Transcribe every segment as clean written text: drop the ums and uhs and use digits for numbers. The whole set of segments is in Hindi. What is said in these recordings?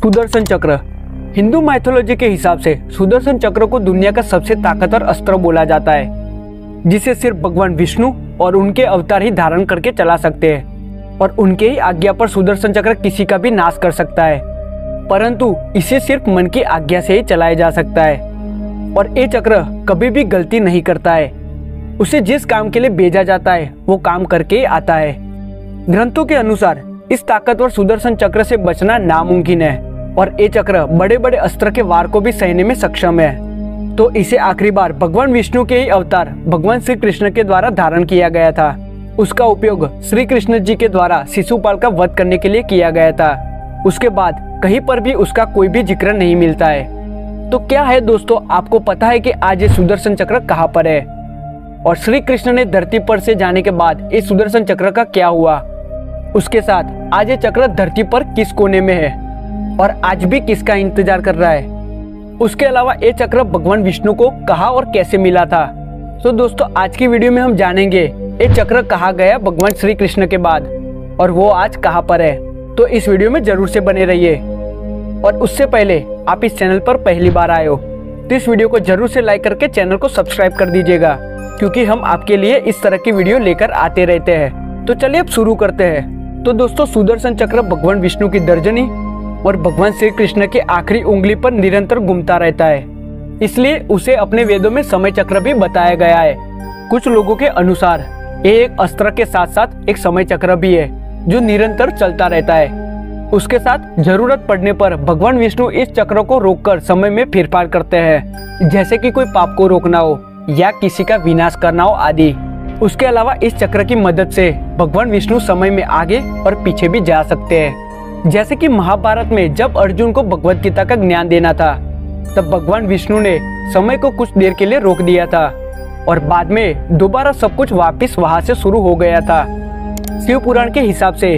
सुदर्शन चक्र। हिंदू माइथोलॉजी के हिसाब से सुदर्शन चक्र को दुनिया का सबसे ताकतवर अस्त्र बोला जाता है, जिसे सिर्फ भगवान विष्णु और उनके अवतार ही धारण करके चला सकते हैं और उनके ही आज्ञा पर सुदर्शन चक्र किसी का भी नाश कर सकता है, परंतु इसे सिर्फ मन की आज्ञा से ही चलाया जा सकता है। और ये चक्र कभी भी गलती नहीं करता है, उसे जिस काम के लिए भेजा जाता है वो काम करके ही आता है। ग्रंथों के अनुसार इस ताकतवर सुदर्शन चक्र से बचना नामुमकिन है और ये चक्र बड़े बड़े अस्त्र के वार को भी सहने में सक्षम है। तो इसे आखिरी बार भगवान विष्णु के ही अवतार भगवान श्री कृष्ण के द्वारा धारण किया गया था। उसका उपयोग श्री कृष्ण जी के द्वारा शिशुपाल का वध करने के लिए किया गया था। उसके बाद कहीं पर भी उसका कोई भी जिक्र नहीं मिलता है। तो क्या है दोस्तों, आपको पता है कि आज ये सुदर्शन चक्र कहाँ पर है और श्री कृष्ण ने धरती पर से जाने के बाद इस सुदर्शन चक्र का क्या हुआ, उसके साथ आज ये चक्र धरती पर किस कोने में है और आज भी किसका इंतजार कर रहा है। उसके अलावा ये चक्र भगवान विष्णु को कहाँ और कैसे मिला था। तो दोस्तों आज की वीडियो में हम जानेंगे ये चक्र कहाँ गया भगवान श्री कृष्ण के बाद और वो आज कहाँ पर है। तो इस वीडियो में जरूर से बने रहिए। और उससे पहले आप इस चैनल पर पहली बार आए हो तो इस वीडियो को जरूर से लाइक करके चैनल को सब्सक्राइब कर दीजिएगा, क्योंकि हम आपके लिए इस तरह की वीडियो लेकर आते रहते हैं। तो चलिए अब शुरू करते हैं। तो दोस्तों सुदर्शन चक्र भगवान विष्णु की तर्जनी और भगवान श्री कृष्ण की आखिरी उंगली पर निरंतर घूमता रहता है, इसलिए उसे अपने वेदों में समय चक्र भी बताया गया है। कुछ लोगों के अनुसार ये एक अस्त्र के साथ साथ एक समय चक्र भी है जो निरंतर चलता रहता है। उसके साथ जरूरत पड़ने पर भगवान विष्णु इस चक्र को रोककर समय में फेरफार करते हैं, जैसे कि कोई पाप को रोकना हो या किसी का विनाश करना हो आदि। उसके अलावा इस चक्र की मदद से भगवान विष्णु समय में आगे और पीछे भी जा सकते हैं। जैसे कि महाभारत में जब अर्जुन को भगवत गीता का ज्ञान देना था, तब भगवान विष्णु ने समय को कुछ देर के लिए रोक दिया था और बाद में दोबारा सब कुछ वापस वहां से शुरू हो गया था। शिव पुराण के हिसाब से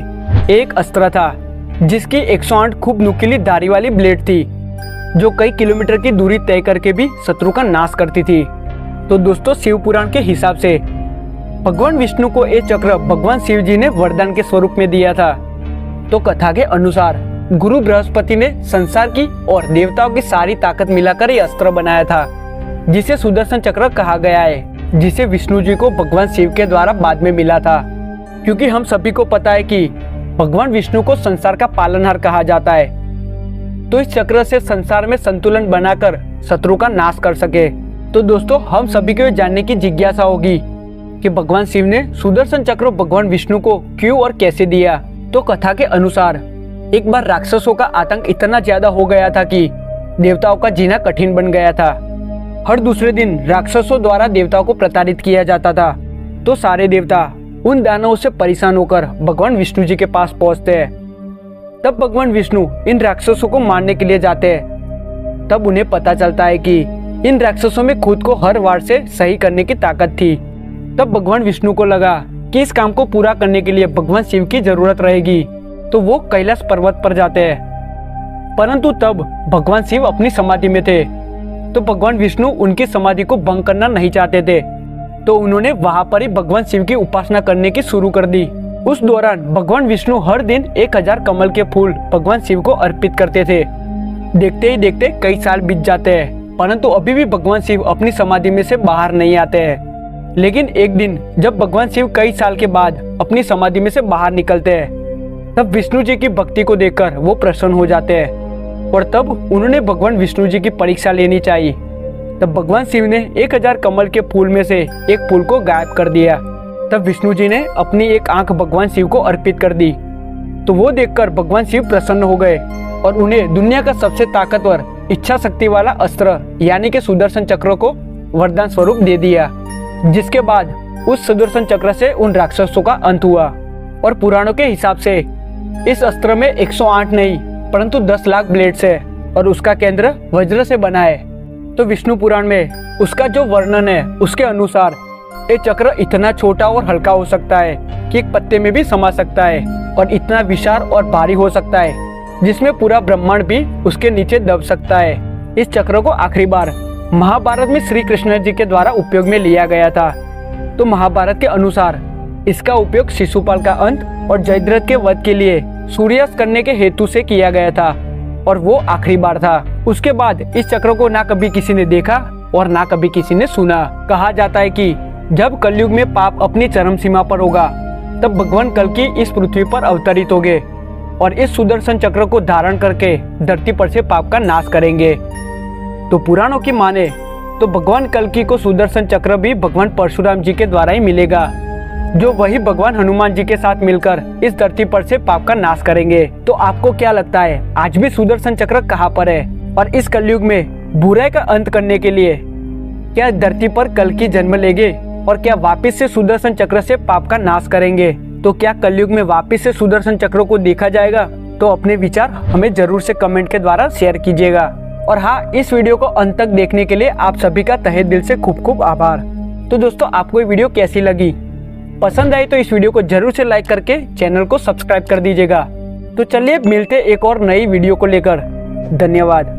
एक अस्त्र था जिसकी 108 खूब नुकीली धारी वाली ब्लेड थी, जो कई किलोमीटर की दूरी तय करके भी शत्रु का नाश करती थी। तो दोस्तों शिव पुराण के हिसाब से भगवान विष्णु को ये चक्र भगवान शिव जी ने वरदान के स्वरूप में दिया था। तो कथा के अनुसार गुरु बृहस्पति ने संसार की और देवताओं की सारी ताकत मिलाकर ये अस्त्र बनाया था, जिसे सुदर्शन चक्र कहा गया है, जिसे विष्णु जी को भगवान शिव के द्वारा बाद में मिला था। क्योंकि हम सभी को पता है कि भगवान विष्णु को संसार का पालनहार कहा जाता है, तो इस चक्र से संसार में संतुलन बनाकर शत्रु का नाश कर सके। तो दोस्तों हम सभी को जानने की जिज्ञासा होगी कि भगवान शिव ने सुदर्शन चक्र भगवान विष्णु को क्यों और कैसे दिया। तो कथा के अनुसार एक बार राक्षसों का आतंक इतना ज्यादा हो गया था कि देवताओं का जीना कठिन बन गया था। हर दूसरे दिन राक्षसों द्वारा देवताओं को प्रताड़ित किया जाता था। तो सारे देवता उन दानवों से परेशान होकर भगवान विष्णु जी के पास पहुंचते हैं। तब भगवान विष्णु इन राक्षसों को मारने के लिए जाते हैं। तब उन्हें पता चलता है कि इन राक्षसों में खुद को हर वार से सही करने की ताकत थी। तब भगवान विष्णु को लगा कि इस काम को पूरा करने के लिए भगवान शिव की जरूरत रहेगी, तो वो कैलाश पर्वत पर जाते हैं। परंतु तब भगवान शिव अपनी समाधि में थे, तो भगवान विष्णु उनकी समाधि को भंग करना नहीं चाहते थे। तो उन्होंने वहां पर ही भगवान शिव की उपासना करने की शुरू कर दी। उस दौरान भगवान विष्णु हर दिन 1000 कमल के फूल भगवान शिव को अर्पित करते थे। देखते ही देखते कई साल बीत जाते हैं, परंतु अभी भी भगवान शिव अपनी समाधि में से बाहर नहीं आते हैं। लेकिन एक दिन जब भगवान शिव कई साल के बाद अपनी समाधि में से बाहर निकलते हैं, तब विष्णु जी की भक्ति को देखकर वो प्रसन्न हो जाते हैं और तब उन्होंने भगवान विष्णु जी की परीक्षा लेनी चाहिए। तब भगवान शिव ने 1000 कमल के फूल में से एक फूल को गायब कर दिया। तब विष्णु जी ने अपनी एक आंख भगवान शिव को अर्पित कर दी। तो वो देखकर भगवान शिव प्रसन्न हो गए और उन्हें दुनिया का सबसे ताकतवर इच्छा शक्ति वाला अस्त्र यानी कि सुदर्शन चक्र को वरदान स्वरूप दे दिया, जिसके बाद उस सुदर्शन चक्र से उन राक्षसों का अंत हुआ। और पुराणों के हिसाब से इस अस्त्र में 108 नहीं परंतु 10 लाख ब्लेड्स है और उसका केंद्र वज्र से बना है। तो विष्णु पुराण में उसका जो वर्णन है उसके अनुसार ये चक्र इतना छोटा और हल्का हो सकता है कि एक पत्ते में भी समा सकता है और इतना विशाल और भारी हो सकता है जिसमें पूरा ब्रह्मांड भी उसके नीचे दब सकता है। इस चक्र को आखिरी बार महाभारत में श्री कृष्ण जी के द्वारा उपयोग में लिया गया था। तो महाभारत के अनुसार इसका उपयोग शिशुपाल का अंत और जयद्रथ के वध के लिए सूर्यास्त करने के हेतु से किया गया था और वो आखिरी बार था। उसके बाद इस चक्र को ना कभी किसी ने देखा और ना कभी किसी ने सुना। कहा जाता है कि जब कलयुग में पाप अपनी चरम सीमा पर होगा तब भगवान कल्कि इस पृथ्वी पर अवतरित होंगे और इस सुदर्शन चक्र को धारण करके धरती पर से पाप का नाश करेंगे। तो पुराणों की माने तो भगवान कल्कि को सुदर्शन चक्र भी भगवान परशुराम जी के द्वारा ही मिलेगा, जो वही भगवान हनुमान जी के साथ मिलकर इस धरती पर से पाप का नाश करेंगे। तो आपको क्या लगता है आज भी सुदर्शन चक्र कहाँ पर है? और इस कलयुग में बुराई का अंत करने के लिए क्या धरती पर कल्कि जन्म लेंगे और क्या वापिस से सुदर्शन चक्र से पाप का नाश करेंगे? तो क्या कलयुग में वापिस से सुदर्शन चक्र को देखा जाएगा? तो अपने विचार हमें जरूर से कमेंट के द्वारा शेयर कीजिएगा। और हाँ, इस वीडियो को अंत तक देखने के लिए आप सभी का तहे दिल से खूब खूब आभार। तो दोस्तों, आपको ये वीडियो कैसी लगी? पसंद आई तो इस वीडियो को जरूर से लाइक करके चैनल को सब्सक्राइब कर दीजिएगा। तो चलिए मिलते एक और नई वीडियो को लेकर। धन्यवाद।